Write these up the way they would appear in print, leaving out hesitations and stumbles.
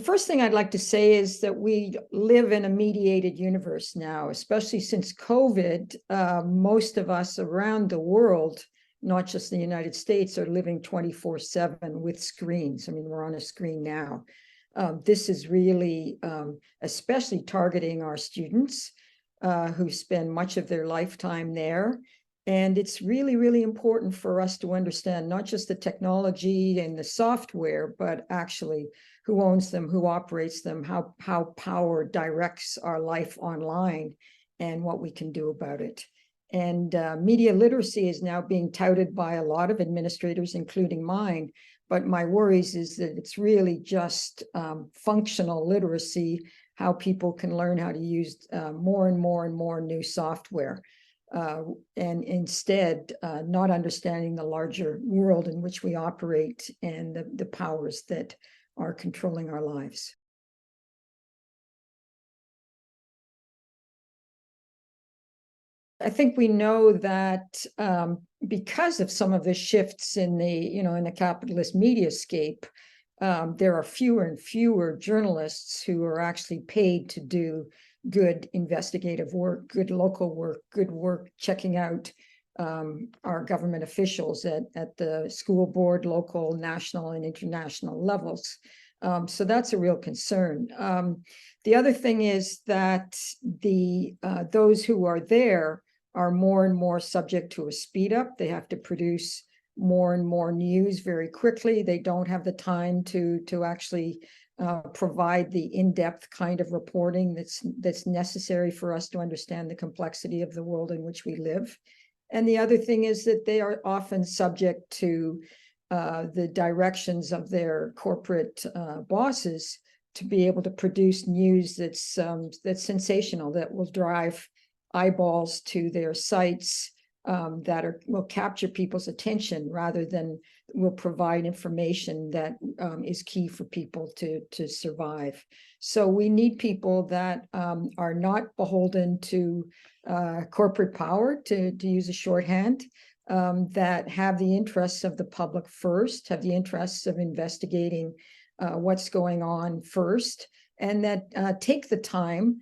first thing I'd like to say is that we live in a mediated universe now, especially since COVID. Most of us around the world, not just the United States, are living 24/7 with screens. I mean, we're on a screen now. This is really especially targeting our students who spend much of their lifetime there. And it's really, really important for us to understand not just the technology and the software, but actually who owns them, who operates them, how power directs our life online, and what we can do about it. And media literacy is now being touted by a lot of administrators, including mine. But my worries is that it's really just functional literacy, how people can learn how to use more and more new software. And instead not understanding the larger world in which we operate and the powers that are controlling our lives. I think we know that because of some of the shifts in the capitalist mediascape, there are fewer and fewer journalists who are actually paid to do good investigative work, good local work, good work checking out our government officials at the school board, local, national, and international levels. So that's a real concern. The other thing is that those who are there are more and more subject to a speed up. They have to produce more and more news very quickly. They don't have the time to actually provide the in-depth kind of reporting that's necessary for us to understand the complexity of the world in which we live. And the other thing is that they are often subject to the directions of their corporate bosses to be able to produce news that's sensational, that will drive eyeballs to their sites, that will capture people's attention rather than will provide information that is key for people to survive. So we need people that are not beholden to corporate power, to use a shorthand, that have the interests of the public first, have the interests of investigating what's going on first, and that take the time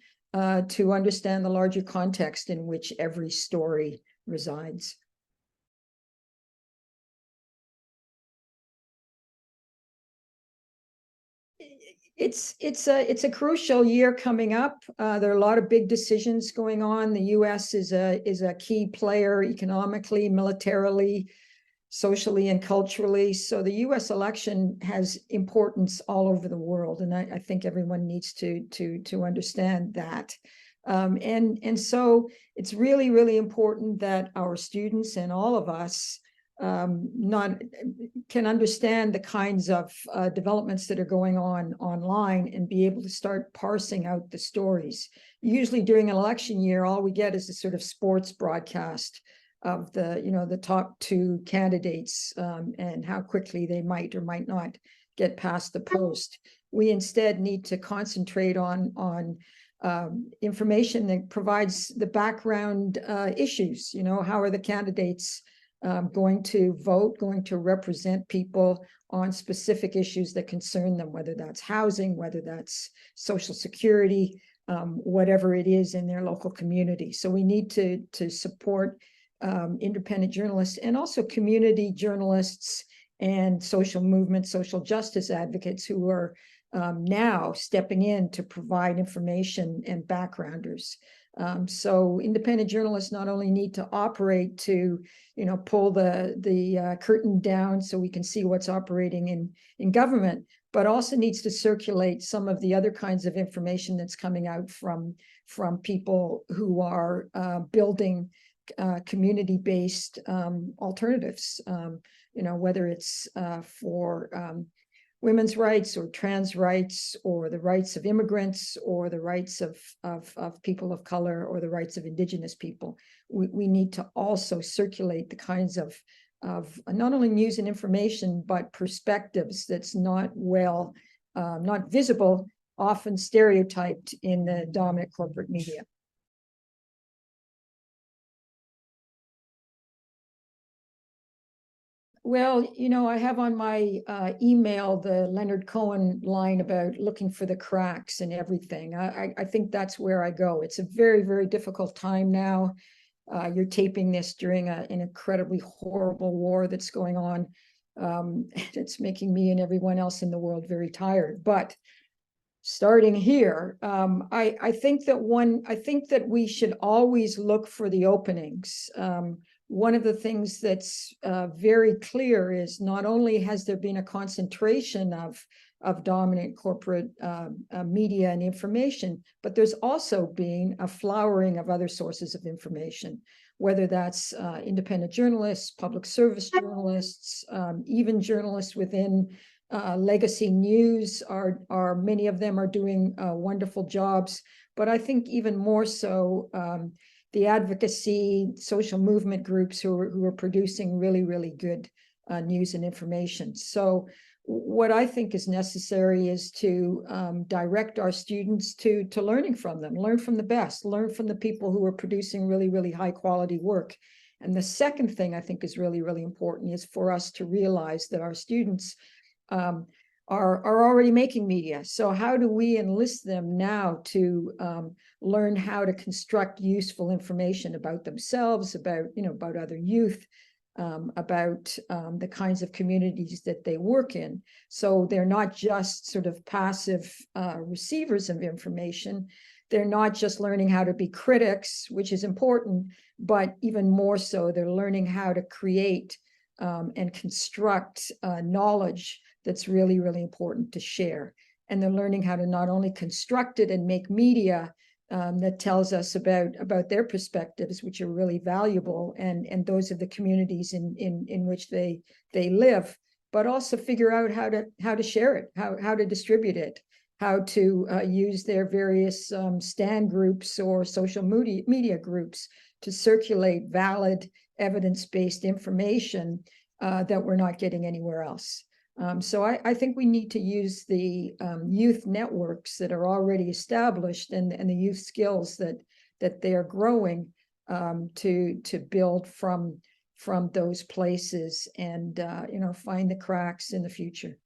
to understand the larger context in which every story resides. It's a crucial year coming up. There are a lot of big decisions going on. The U.S. is a key player economically, militarily, socially, and culturally. So the U.S. election has importance all over the world, and I think everyone needs to understand that. And so it's really, really important that our students and all of us can understand the kinds of developments that are going on online and be able to start parsing out the stories. Usually during an election year, all we get is a sort of sports broadcast of the top two candidates and how quickly they might or might not get past the post. We instead need to concentrate on information that provides the background issues. How are the candidates going to vote, going to represent people on specific issues that concern them, whether that's housing, whether that's social security, whatever it is in their local community. So we need to support independent journalists and also community journalists and social movement, social justice advocates who are now stepping in to provide information and backgrounders. So independent journalists not only need to operate to, pull the curtain down so we can see what's operating in government, but also needs to circulate some of the other kinds of information that's coming out from people who are building community-based alternatives, whether it's for women's rights or trans rights or the rights of immigrants or the rights of people of color or the rights of indigenous people. We need to also circulate the kinds of not only news and information, but perspectives that's not visible, often stereotyped in the dominant corporate media. Well, I have on my email the Leonard Cohen line about looking for the cracks and everything. I think that's where I go. It's a very, very difficult time now. You're taping this during an incredibly horrible war that's going on. It's making me and everyone else in the world very tired. But starting here, I think that we should always look for the openings. One of the things that's very clear is not only has there been a concentration of dominant corporate media and information, but there's also been a flowering of other sources of information, whether that's independent journalists, public service journalists, even journalists within legacy news are many of them are doing wonderful jobs. But I think even more so, the advocacy, social movement groups who are producing really, really good news and information. So what I think is necessary is to direct our students to learning from them, learn from the best, learn from the people who are producing really, really high quality work. And the second thing I think is really, really important is for us to realize that our students are already making media. So how do we enlist them now to learn how to construct useful information about themselves, about other youth, about the kinds of communities that they work in. So they're not just sort of passive receivers of information. They're not just learning how to be critics, which is important, but even more so, they're learning how to create and construct knowledge that's really, really important to share. And they're learning how to not only construct it and make media that tells us about their perspectives, which are really valuable, and those of the communities in which they live, but also figure out how to share it, how to distribute it, how to use their various stand groups or social media groups to circulate valid, evidence-based information that we're not getting anywhere else. So I think we need to use the youth networks that are already established and the youth skills that they are growing to build from those places and find the cracks in the future.